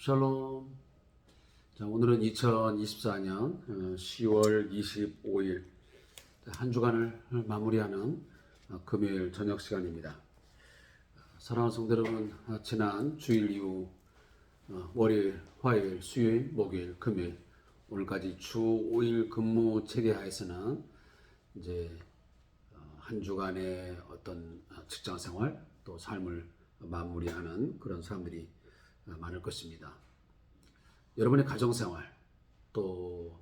샬롬. 자, 오늘은 2024년 10월 25일 한 주간을 마무리하는 금요일 저녁 시간입니다. 사랑하는 성도 여러분, 지난 주일 이후 월요일, 화요일, 수요일, 목요일, 금요일 오늘까지 주 5일 근무 체계 하에서는 이제 한 주간의 어떤 직장 생활 또 삶을 마무리하는 그런 사람들이 많을 것입니다. 여러분의 가정생활, 또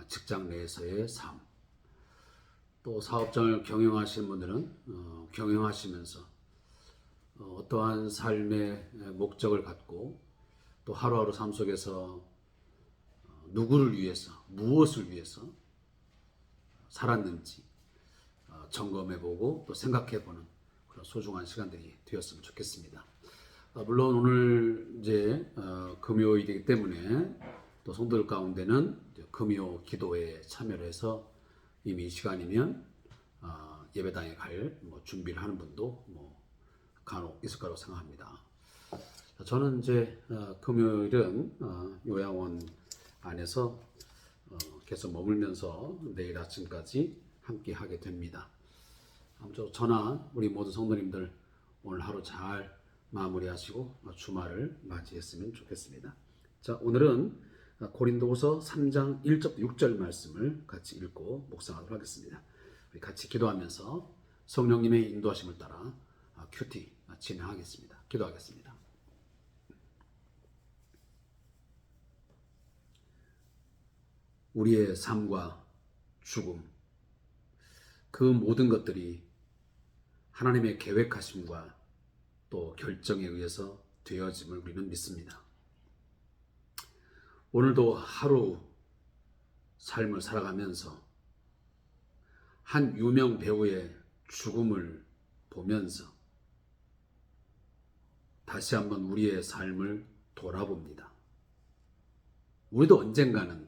직장 내에서의 삶, 또 사업장을 경영하시는 분들은 경영하시면서 어떠한 삶의 목적을 갖고 또 하루하루 삶 속에서 누구를 위해서, 무엇을 위해서 살았는지 점검해보고 또 생각해보는 그런 소중한 시간들이 되었으면 좋겠습니다. 물론 오늘 이제 금요일이기 때문에 또 성도들 가운데는 금요 기도에 참여를 해서 이미 이 시간이면 예배당에 갈 준비를 하는 분도 간혹 있을 거라고 생각합니다. 저는 이제 금요일은 요양원 안에서 계속 머물면서 내일 아침까지 함께 하게 됩니다. 아무쪼록 저나 우리 모든 성도님들 오늘 하루 잘 마무리하시고 주말을 맞이했으면 좋겠습니다. 자, 오늘은 고린도후서 3장 1절 6절 말씀을 같이 읽고 묵상하도록 하겠습니다. 우리 같이 기도하면서 성령님의 인도하심을 따라 큐티 진행하겠습니다. 기도하겠습니다. 우리의 삶과 죽음, 그 모든 것들이 하나님의 계획하심과 또 결정에 의해서 되어짐을 우리는 믿습니다. 오늘도 하루 삶을 살아가면서 한 유명 배우의 죽음을 보면서 다시 한번 우리의 삶을 돌아봅니다. 우리도 언젠가는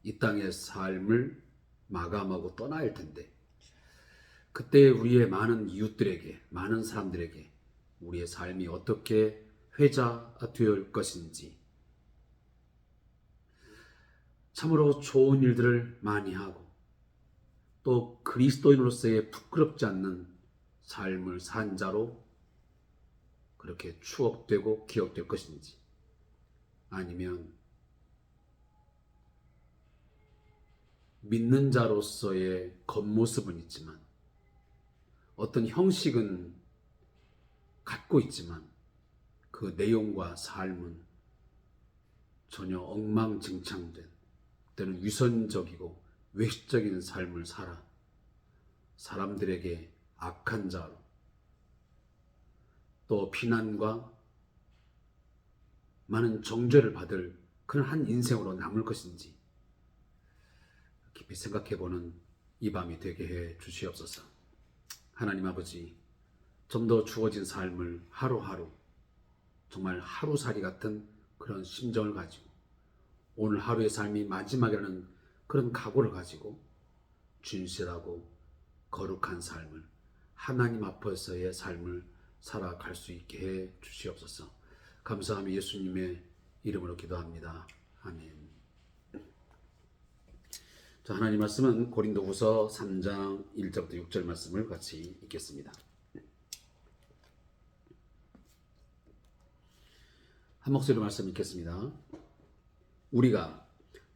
이 땅의 삶을 마감하고 떠나야 할 텐데 그때 우리의 많은 이웃들에게, 많은 사람들에게 우리의 삶이 어떻게 회자될 것인지, 참으로 좋은 일들을 많이 하고 또 그리스도인으로서의 부끄럽지 않는 삶을 산 자로 그렇게 추억되고 기억될 것인지, 아니면 믿는 자로서의 겉모습은 있지만 어떤 형식은 갖고 있지만 그 내용과 삶은 전혀 엉망진창된, 때는 위선적이고 외식적인 삶을 살아 사람들에게 악한 자로 또 비난과 많은 정죄를 받을 그런 한 인생으로 남을 것인지 깊이 생각해보는 이 밤이 되게 해 주시옵소서. 하나님 아버지, 좀 더 주어진 삶을 하루하루 정말 하루살이 같은 그런 심정을 가지고 오늘 하루의 삶이 마지막이라는 그런 각오를 가지고 진실하고 거룩한 삶을, 하나님 앞에서의 삶을 살아갈 수 있게 해 주시옵소서. 감사하며 예수님의 이름으로 기도합니다. 아멘. 자, 하나님 말씀은 고린도후서 3장 1절부터 6절 말씀을 같이 읽겠습니다. 한 목소리로 말씀 읽겠습니다. 우리가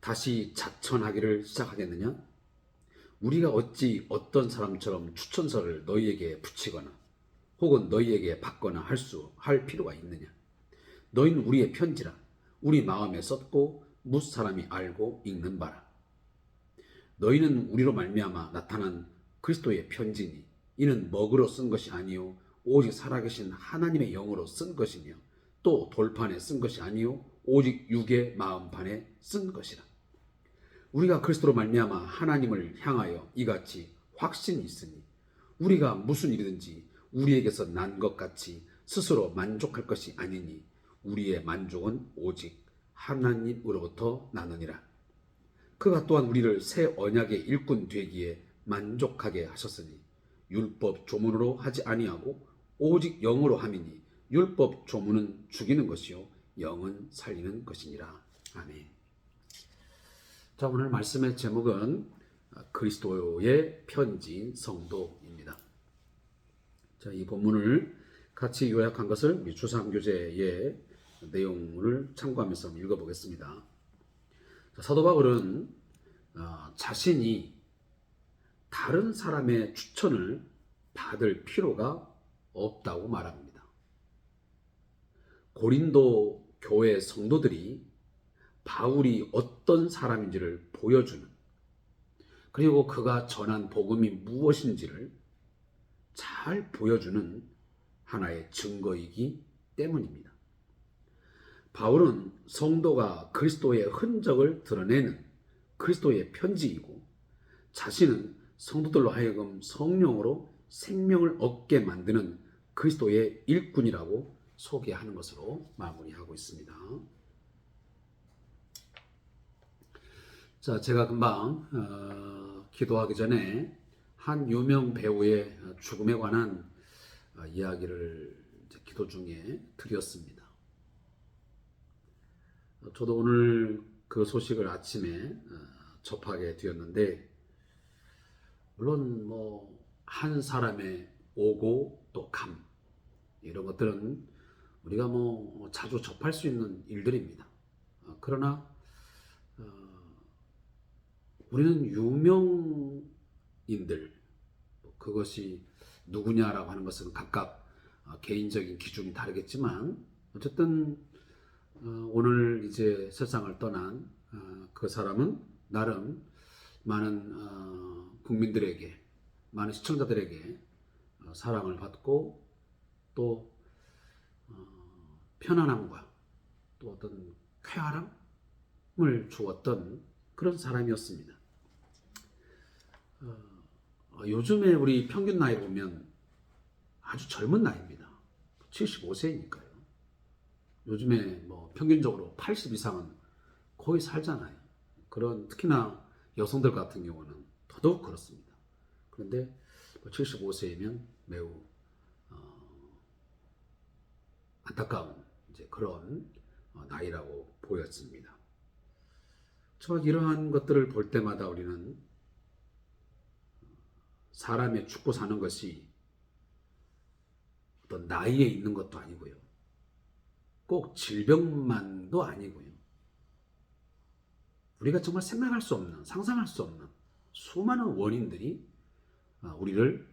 다시 자천하기를 시작하겠느냐? 우리가 어찌 어떤 사람처럼 추천서를 너희에게 붙이거나 혹은 너희에게 받거나 할 필요가 있느냐? 너희는 우리의 편지라 우리 마음에 썼고 뭇 사람이 알고 읽는 바라. 너희는 우리로 말미암아 나타난 그리스도의 편지니 이는 먹으로 쓴 것이 아니요 오직 살아계신 하나님의 영으로 쓴 것이며 또 돌판에 쓴 것이 아니요 오직 육의 마음판에 쓴 것이라. 우리가 그리스도로 말미암아 하나님을 향하여 이같이 확신이 있으니 우리가 무슨 일이든지 우리에게서 난 것 같이 스스로 만족할 것이 아니니 우리의 만족은 오직 하나님으로부터 나느니라. 그가 또한 우리를 새 언약의 일꾼 되기에 만족하게 하셨으니 율법 조문으로 하지 아니하고 오직 영으로 함이니 율법 조문은 죽이는 것이요 영은 살리는 것이니라. 아멘. 자, 오늘 말씀의 제목은 그리스도의 편지인 성도입니다. 자, 이 본문을 같이 요약한 것을 우리 주3교재의 내용을 참고하면서 읽어보겠습니다. 자, 사도 바울은 자신이 다른 사람의 추천을 받을 필요가 없다고 말합니다. 고린도 교회 성도들이 바울이 어떤 사람인지를 보여주는, 그리고 그가 전한 복음이 무엇인지를 잘 보여주는 하나의 증거이기 때문입니다. 바울은 성도가 그리스도의 흔적을 드러내는 그리스도의 편지이고, 자신은 성도들로 하여금 성령으로 생명을 얻게 만드는 그리스도의 일꾼이라고 소개하는 것으로 마무리하고 있습니다. 자, 제가 금방 기도하기 전에 한 유명 배우의 죽음에 관한 이야기를 기도 중에 드렸습니다. 저도 오늘 그 소식을 아침에 접하게 되었는데, 물론 한 사람의 오고 또 감, 이런 것들은 우리가 자주 접할 수 있는 일들입니다. 그러나 우리는 유명인들, 그것이 누구냐라고 하는 것은 각각 개인적인 기준이 다르겠지만, 어쨌든 오늘 이제 세상을 떠난 그 사람은 나름 많은 국민들에게, 많은 시청자들에게 사랑을 받고 또 편안함과 또 어떤 쾌활함을 주었던 그런 사람이었습니다. 요즘에 우리 평균 나이 보면 아주 젊은 나이입니다. 75세니까요. 요즘에 평균적으로 80 이상은 거의 살잖아요. 그런 특히나 여성들 같은 경우는 더더욱 그렇습니다. 그런데 75세이면 매우 안타까운 이제 그런 나이라고 보였습니다. 정말 이러한 것들을 볼 때마다 우리는 사람의 죽고 사는 것이 어떤 나이에 있는 것도 아니고요, 꼭 질병만도 아니고요, 우리가 정말 생각할 수 없는, 상상할 수 없는 수많은 원인들이 우리를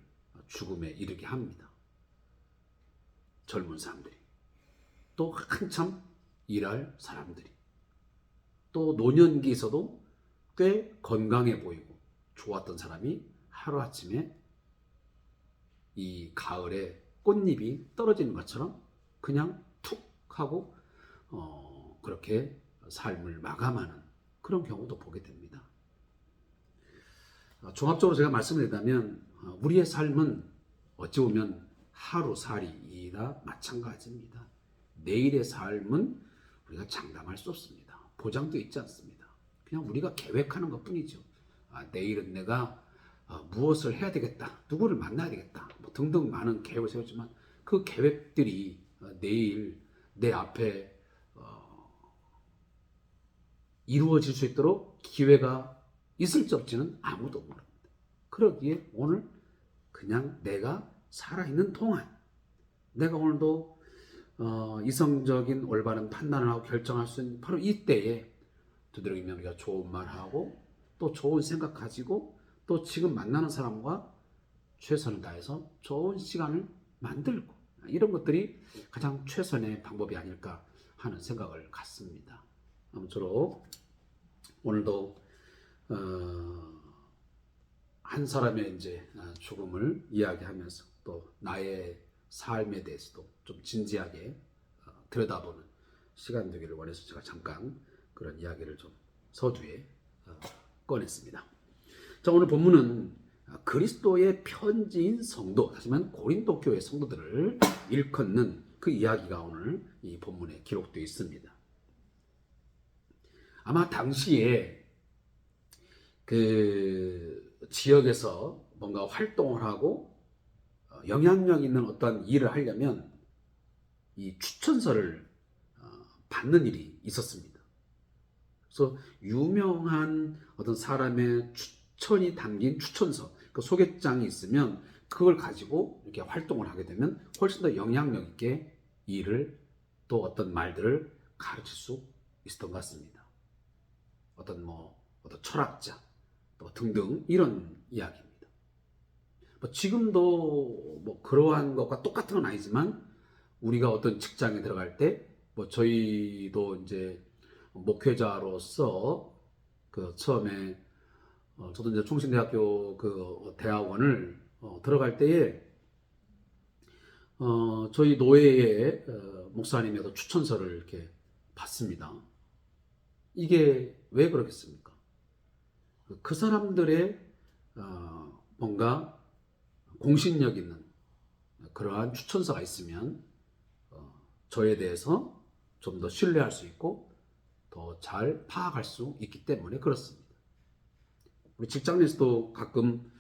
죽음에 이르게 합니다. 젊은 사람들이, 또 한참 일할 사람들이, 또 노년기에서도 꽤 건강해 보이고 좋았던 사람이 하루아침에 이 가을에 꽃잎이 떨어지는 것처럼 그냥 툭 하고 그렇게 삶을 마감하는 그런 경우도 보게 됩니다. 종합적으로 제가 말씀을 드리자면 우리의 삶은 어찌 보면 하루살이나 마찬가지입니다. 내일의 삶은 우리가 장담할 수 없습니다. 보장도 있지 않습니다. 그냥 우리가 계획하는 것 뿐이죠. 내일은 내가 무엇을 해야 되겠다, 누구를 만나야 되겠다, 등등 많은 계획을 세우지만 그 계획들이 내일 내 앞에 이루어질 수 있도록 기회가 있을지 없지는 아무도 모릅니다. 그러기에 오늘 그냥 내가 살아있는 동안, 내가 오늘도 이성적인 올바른 판단을 하고 결정할 수 있는 바로 이때에 되도록이면 우리가 좋은 말하고 또 좋은 생각 가지고 또 지금 만나는 사람과 최선을 다해서 좋은 시간을 만들고, 이런 것들이 가장 최선의 방법이 아닐까 하는 생각을 갖습니다. 아무쪼록 오늘도 한 사람의 이제 죽음을 이야기하면서 또 나의 삶에 대해서도 좀 진지하게 들여다보는 시간 되기를 원해서 제가 잠깐 그런 이야기를 좀 서두에 꺼냈습니다. 자, 오늘 본문은 그리스도의 편지인 성도, 다시 말하면 고린도 교회 성도들을 일컫는 그 이야기가 오늘 이 본문에 기록되어 있습니다. 아마 당시에 그 지역에서 뭔가 활동을 하고 영향력 있는 어떤 일을 하려면 이 추천서를 받는 일이 있었습니다. 그래서 유명한 어떤 사람의 추천이 담긴 추천서, 그 소개장이 있으면 그걸 가지고 이렇게 활동을 하게 되면 훨씬 더 영향력 있게 일을 또 어떤 말들을 가르칠 수 있었던 것 같습니다. 어떤 철학자 또 등등 이런 이야기입니다. 지금도 그러한 것과 똑같은 건 아니지만 우리가 어떤 직장에 들어갈 때 저희도 이제 목회자로서 그 처음에 저도 이제 총신대학교 그 대학원을 들어갈 때에 저희 노예의 목사님의 추천서를 이렇게 받습니다. 이게 왜 그렇겠습니까? 그 사람들의 뭔가 공신력 있는 그러한 추천서가 있으면 저에 대해서 좀 더 신뢰할 수 있고 더 잘 파악할 수 있기 때문에 그렇습니다. 우리 직장에서도 가끔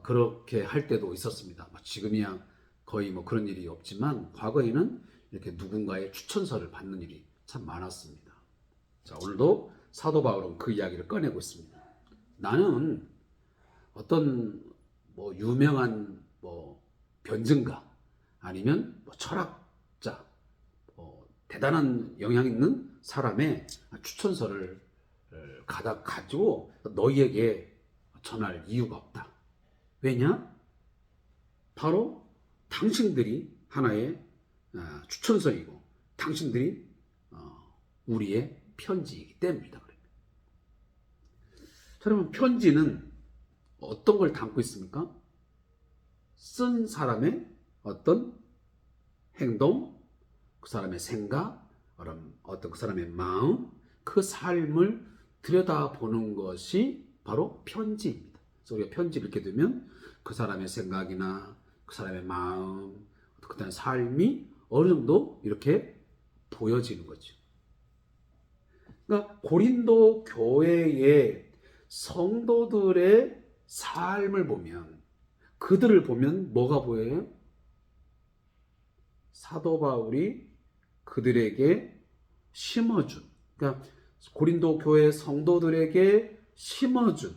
그렇게 할 때도 있었습니다. 지금이야 거의 그런 일이 없지만 과거에는 이렇게 누군가의 추천서를 받는 일이 참 많았습니다. 자, 오늘도 사도 바울은 그 이야기를 꺼내고 있습니다. 나는 어떤 유명한 변증가 아니면 철학자 대단한 영향 있는 사람의 추천서를 가지고 너희에게 전할 이유가 없다. 왜냐? 바로 당신들이 하나의 추천서이고 당신들이 우리의 편지이기 때문이다. 자, 여러분, 편지는 어떤 걸 담고 있습니까? 쓴 사람의 어떤 행동, 그 사람의 생각, 어떤 그 사람의 마음, 그 삶을 들여다보는 것이 바로 편지입니다. 그래서 우리가 편지를 읽게 되면 그 사람의 생각이나 그 사람의 마음, 그 사람의 삶이 어느 정도 이렇게 보여지는 거죠. 그러니까 고린도 교회의 성도들의 삶을 보면, 그들을 보면 뭐가 보여요? 사도 바울이 그들에게 심어준, 그러니까 고린도 교회 성도들에게 심어준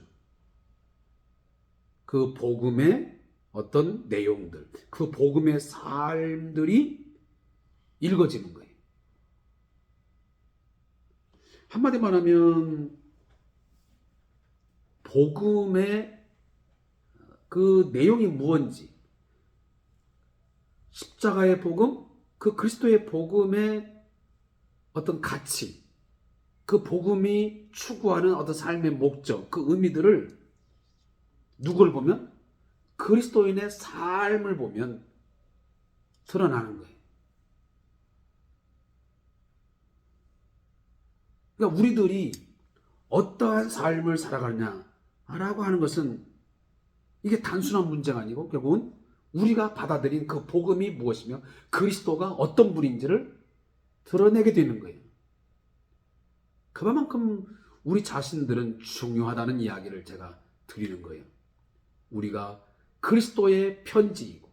그 복음의 어떤 내용들, 그 복음의 삶들이 읽어지는 거예요. 한마디 말하면 복음의 그 내용이 무엇인지, 십자가의 복음, 그 그리스도의 복음의 어떤 가치, 그 복음이 추구하는 어떤 삶의 목적, 그 의미들을 누구를 보면? 그리스도인의 삶을 보면 드러나는 거예요. 그러니까 우리들이 어떠한 삶을 살아가느냐라고 하는 것은 이게 단순한 문제가 아니고 결국은 우리가 받아들인 그 복음이 무엇이며 그리스도가 어떤 분인지를 드러내게 되는 거예요. 그만큼 우리 자신들은 중요하다는 이야기를 제가 드리는 거예요. 우리가 그리스도의 편지이고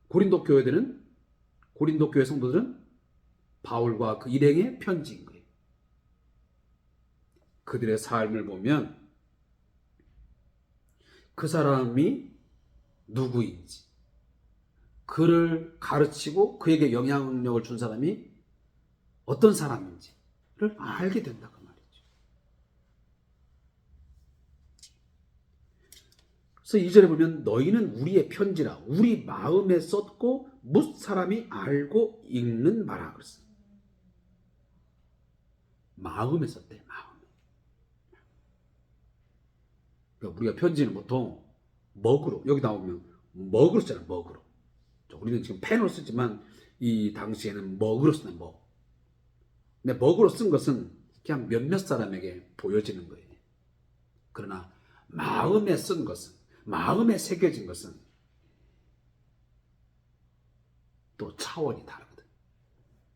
고린도 교회 성도들은 바울과 그 일행의 편지인 거예요. 그들의 삶을 보면 그 사람이 누구인지, 그를 가르치고 그에게 영향력을 준 사람이 어떤 사람인지를 알게 된다 그 말이죠. 그래서 2절에 보면 너희는 우리의 편지라 우리 마음에 썼고 뭇 사람이 알고 읽는 바라 그랬어요. 마음에 썼대. 마음에. 그러니까 우리가 편지는 보통 먹으로, 여기 나오면 먹으로 쓰잖아요. 먹으로. 우리는 지금 펜으로 쓰지만 이 당시에는 먹으로 쓰는 먹. 근데 먹으로 쓴 것은 그냥 몇몇 사람에게 보여지는 거예요. 그러나 마음에 쓴 것은, 마음에 새겨진 것은 또 차원이 다르거든.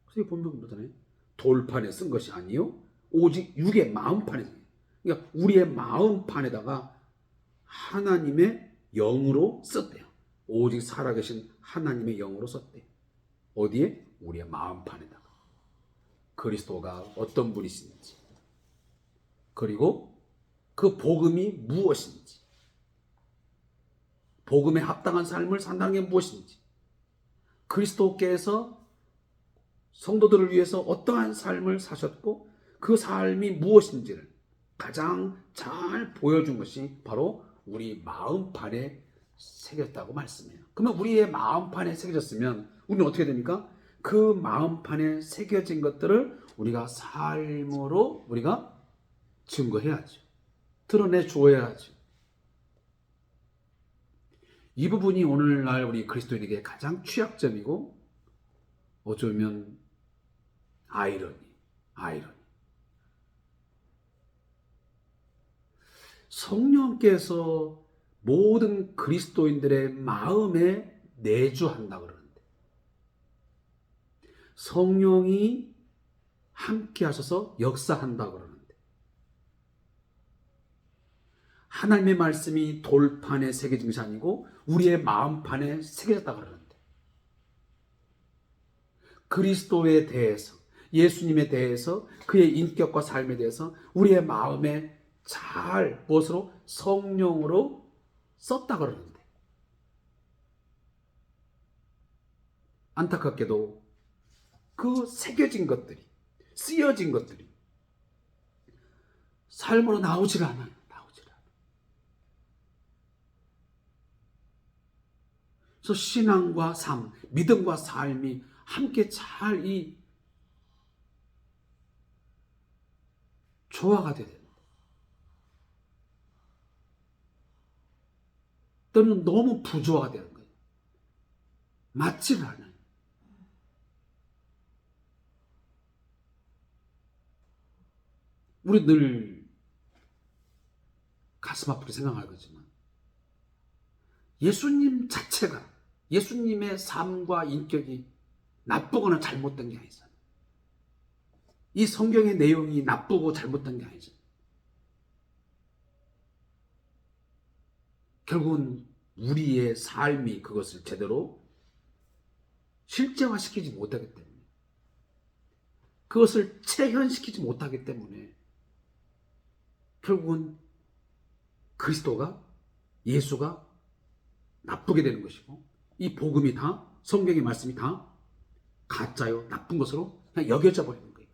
그래서 이 본문 보잖아요. 돌판에 쓴 것이 아니요 오직 육의 마음판에, 그러니까 우리의 마음판에다가 하나님의 영으로 썼대요. 오직 살아계신 하나님의 영으로 썼대요. 어디에? 우리의 마음판에다가 그리스도가 어떤 분이신지, 그리고 그 복음이 무엇인지, 복음에 합당한 삶을 산다는 게 무엇인지, 그리스도께서 성도들을 위해서 어떠한 삶을 사셨고 그 삶이 무엇인지를 가장 잘 보여준 것이 바로 우리 마음판에 새겼다고 말씀해요. 그러면 우리의 마음판에 새겨졌으면 우리는 어떻게 됩니까? 그 마음판에 새겨진 것들을 우리가 삶으로 우리가 증거해야죠. 드러내 주어야죠. 이 부분이 오늘날 우리 그리스도인에게 가장 취약점이고 어쩌면 아이러니. 성령께서 모든 그리스도인들의 마음에 내주한다 그러는데 성령이 함께 하셔서 역사한다 그러는데 하나님의 말씀이 돌판에 새겨진 것이 아니고 우리의 마음판에 새겨졌다 그러는데 그리스도에 대해서 예수님에 대해서 그의 인격과 삶에 대해서 우리의 마음에 잘 무엇으로? 성령으로 썼다 그러는데 안타깝게도 그 새겨진 것들이 쓰여진 것들이 삶으로 나오질 않아요. 그래서 신앙과 삶, 믿음과 삶이 함께 잘 조화가 돼야 됩니다. 또는 너무 부조화가 되는 거예요. 맞지를 않아요. 우리 늘 가슴 아프게 생각할 거지만 예수님 자체가 예수님의 삶과 인격이 나쁘거나 잘못된 게 아니잖아요. 이 성경의 내용이 나쁘고 잘못된 게 아니잖아요. 결국은 우리의 삶이 그것을 제대로 실제화시키지 못하기 때문에 그것을 체현시키지 못하기 때문에 결국은 그리스도가 예수가 나쁘게 되는 것이고 이 복음이 다 성경의 말씀이 다 가짜요 나쁜 것으로 그냥 여겨져 버리는 거예요.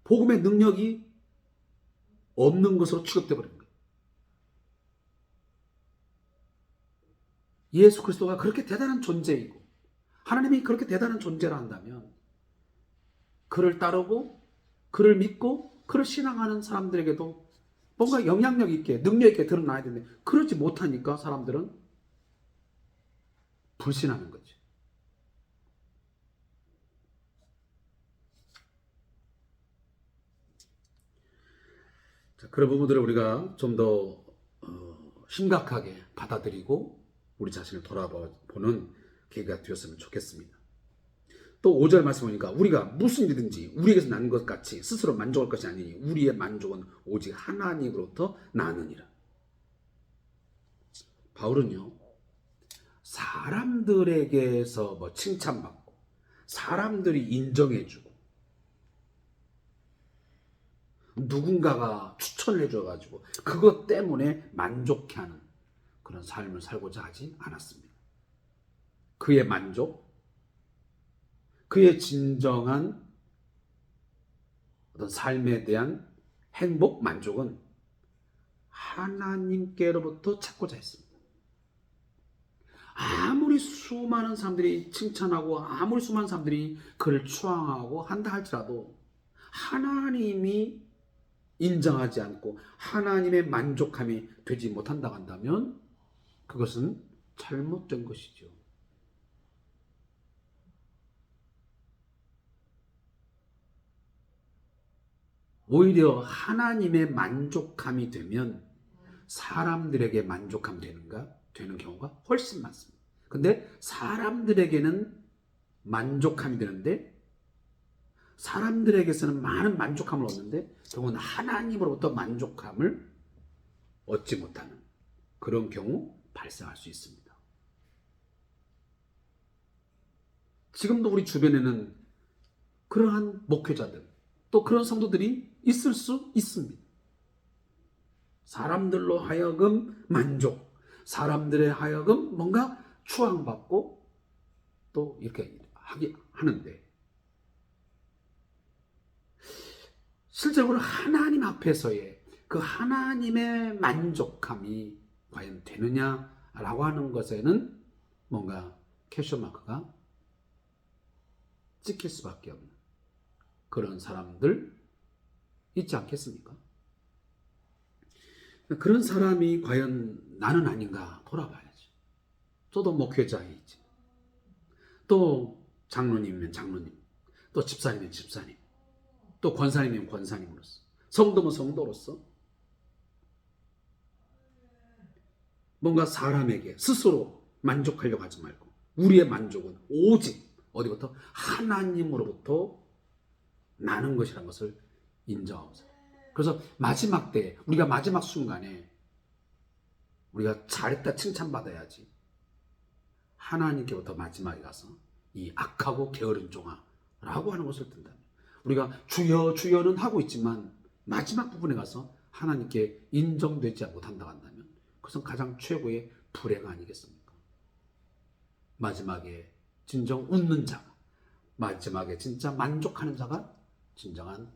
복음의 능력이 없는 것으로 취급되어 버리는 거예요. 예수 그리스도가 그렇게 대단한 존재이고 하나님이 그렇게 대단한 존재라 한다면 그를 따르고 그를 믿고 그를 신앙하는 사람들에게도 뭔가 영향력 있게 능력 있게 드러나야 되는데 그러지 못하니까 사람들은 불신하는 거죠. 자, 그런 부분들을 우리가 좀 더 심각하게 받아들이고 우리 자신을 돌아보는 계기가 되었으면 좋겠습니다. 또 5절 말씀 보니까 우리가 무슨 일이든지 우리에게서 난 것 같이 스스로 만족할 것이 아니니 우리의 만족은 오직 하나님으로부터 나느니라. 바울은요 사람들에게서 뭐 칭찬받고 사람들이 인정해주고 누군가가 추천을 해줘가지고 그것 때문에 만족해하는 그런 삶을 살고자 하지 않았습니다. 그의 만족, 그의 진정한 어떤 삶에 대한 행복, 만족은 하나님께로부터 찾고자 했습니다. 아무리 수많은 사람들이 칭찬하고 아무리 수많은 사람들이 그를 추앙하고 한다 할지라도 하나님이 인정하지 않고 하나님의 만족함이 되지 못한다고 한다면 그것은 잘못된 것이죠. 오히려 하나님의 만족함이 되면 사람들에게 만족함 되는 경우가 훨씬 많습니다. 근데 사람들에게는 만족함이 되는데 사람들에게서는 많은 만족함을 얻는데 결국은 하나님으로부터 만족함을 얻지 못하는 그런 경우 발생할 수 있습니다. 지금도 우리 주변에는 그러한 목회자들, 또 그런 성도들이 있을 수 있습니다. 사람들로 하여금 만족, 사람들에 하여금 뭔가 추앙받고 또 이렇게 하는데, 실제로 하나님 앞에서의 그 하나님의 만족함이 과연 되느냐라고 하는 것에는 뭔가 퀘스천 마크가 찍힐 수밖에 없는 그런 사람들 있지 않겠습니까? 그런 사람이 과연 나는 아닌가 돌아봐야지. 저도 목회자이지, 또 장로님이면 장로님, 또 집사님이면 집사님, 또 권사님이면 권사님으로서, 성도면 성도로서 뭔가 사람에게 스스로 만족하려고 하지 말고 우리의 만족은 오직 어디부터? 하나님으로부터 나는 것이라는 것을 인정하고 살아요. 그래서 마지막 때, 우리가 마지막 순간에 우리가 잘했다 칭찬받아야지, 하나님께부터 마지막에 가서 이 악하고 게으른 종아라고 하는 것을 든다면, 우리가 주여 주여는 하고 있지만 마지막 부분에 가서 하나님께 인정되지 못한다고 한다면 그것은 가장 최고의 불행 아니겠습니까? 마지막에 진정 웃는 자가, 마지막에 진짜 만족하는 자가 진정한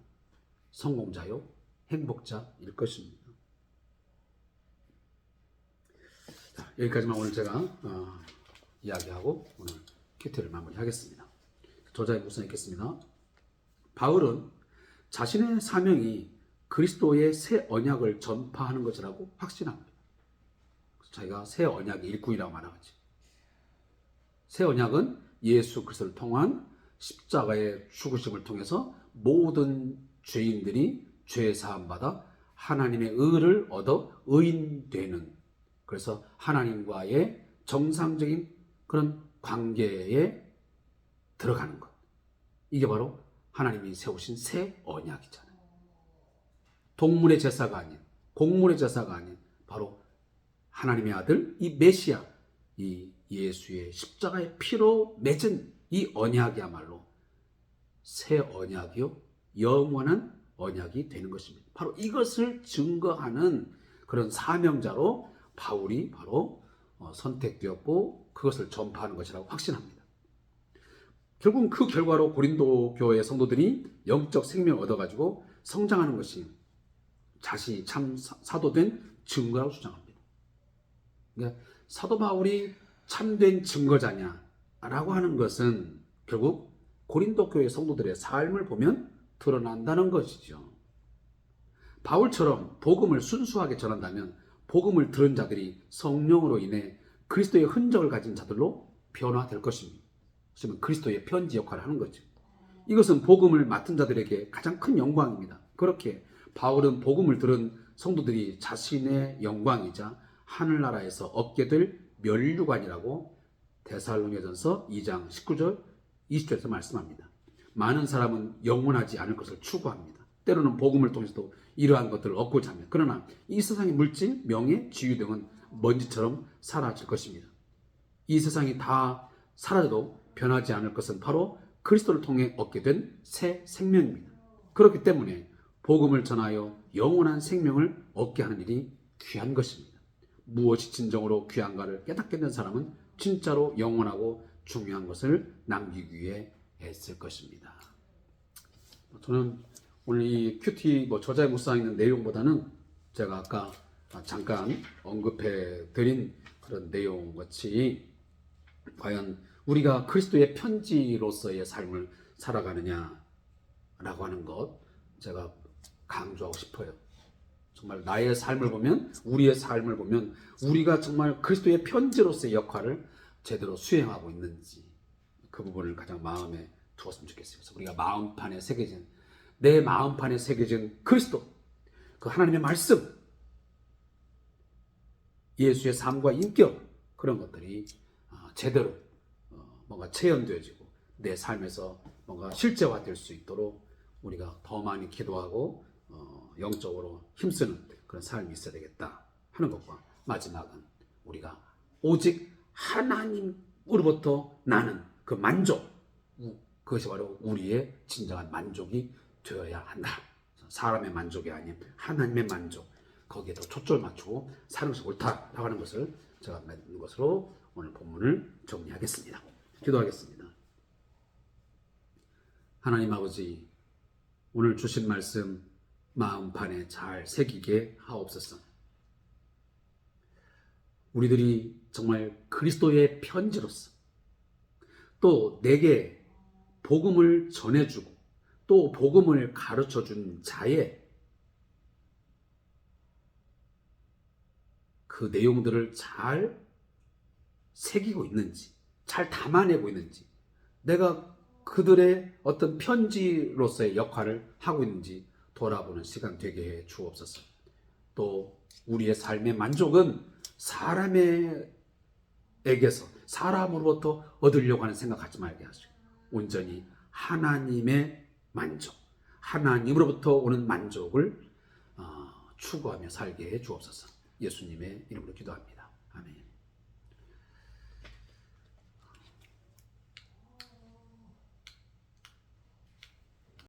성공자요 행복자일 것입니다. 자, 여기까지만 오늘 제가 이야기하고 오늘 큐티를 마무리하겠습니다. 저자의 묵상 읽겠습니다. 바울은 자신의 사명이 그리스도의 새 언약을 전파하는 것이라고 확신합니다. 자기가 새 언약의 일꾼이라고 말하지. 새 언약은 예수 그리스도를 통한 십자가의 죽으심을 통해서 모든 죄인들이 죄 사함 받아 하나님의 의를 얻어 의인되는, 그래서 하나님과의 정상적인 그런 관계에 들어가는 것, 이게 바로 하나님이 세우신 새 언약이잖아요. 동물의 제사가 아닌, 곡물의 제사가 아닌 바로 하나님의 아들 이 메시아, 이 예수의 십자가의 피로 맺은 이 언약이야말로 새 언약이요 영원한 언약이 되는 것입니다. 바로 이것을 증거하는 그런 사명자로 바울이 바로 선택되었고 그것을 전파하는 것이라고 확신합니다. 결국은 그 결과로 고린도 교회 성도들이 영적 생명을 얻어가지고 성장하는 것이 자신이 참 사도된 증거라고 주장합니다. 그러니까 사도 바울이 참된 증거자냐라고 하는 것은 결국 고린도 교회 성도들의 삶을 보면 드러난다는 것이죠. 바울처럼 복음을 순수하게 전한다면 복음을 들은 자들이 성령으로 인해 그리스도의 흔적을 가진 자들로 변화될 것입니다. 그러면 그리스도의 편지 역할을 하는 거죠. 이것은 복음을 맡은 자들에게 가장 큰 영광입니다. 그렇게 바울은 복음을 들은 성도들이 자신의 영광이자 하늘나라에서 얻게 될 면류관이라고 데살로니가전서 2장 19절 20절에서 말씀합니다. 많은 사람은 영원하지 않을 것을 추구합니다. 때로는 복음을 통해서도 이러한 것들을 얻고자 합니다. 그러나 이 세상의 물질, 명예, 지위 등은 먼지처럼 사라질 것입니다. 이 세상이 다 사라져도 변하지 않을 것은 바로 그리스도를 통해 얻게 된 새 생명입니다. 그렇기 때문에 복음을 전하여 영원한 생명을 얻게 하는 일이 귀한 것입니다. 무엇이 진정으로 귀한가를 깨닫게 된 사람은 진짜로 영원하고 중요한 것을 남기기 위해 애쓸 것입니다. 저는 오늘 이 큐티 저자의 묵상에 있는 내용보다는 제가 아까 잠깐 언급해 드린 그런 내용 같이 과연 우리가 그리스도의 편지로서의 삶을 살아가느냐라고 하는 것 제가 강조하고 싶어요. 정말 나의 삶을 보면, 우리의 삶을 보면 우리가 정말 그리스도의 편지로서의 역할을 제대로 수행하고 있는지 그 부분을 가장 마음에 두었으면 좋겠어요. 그래서 우리가 마음판에 새겨진, 내 마음판에 새겨진 그리스도, 그 하나님의 말씀, 예수의 삶과 인격, 그런 것들이 제대로 뭔가 체현되어지고 내 삶에서 뭔가 실제화될 수 있도록 우리가 더 많이 기도하고 영적으로 힘쓰는 그런 삶이 있어야 되겠다 하는 것과, 마지막은 우리가 오직 하나님으로부터 나는 그 만족, 그것이 바로 우리의 진정한 만족이 되어야 한다. 사람의 만족이 아닌 하나님의 만족, 거기에 더 초점을 맞추고 사는 것이 옳다라고 하는 것을 제가 맺는 것으로 오늘 본문을 정리하겠습니다. 기도하겠습니다. 하나님 아버지, 오늘 주신 말씀 마음판에 잘 새기게 하옵소서. 우리들이 정말 그리스도의 편지로서 또 내게 복음을 전해주고 또 복음을 가르쳐준 자의 그 내용들을 잘 새기고 있는지, 잘 담아내고 있는지, 내가 그들의 어떤 편지로서의 역할을 하고 있는지 돌아보는 시간 되게 해 주옵소서. 또 우리의 삶의 만족은 사람에게서, 사람으로부터 얻으려고 하는 생각하지 말게 하시고 온전히 하나님의 만족, 하나님으로부터 오는 만족을 추구하며 살게 해 주옵소서. 예수님의 이름으로 기도합니다. 아멘.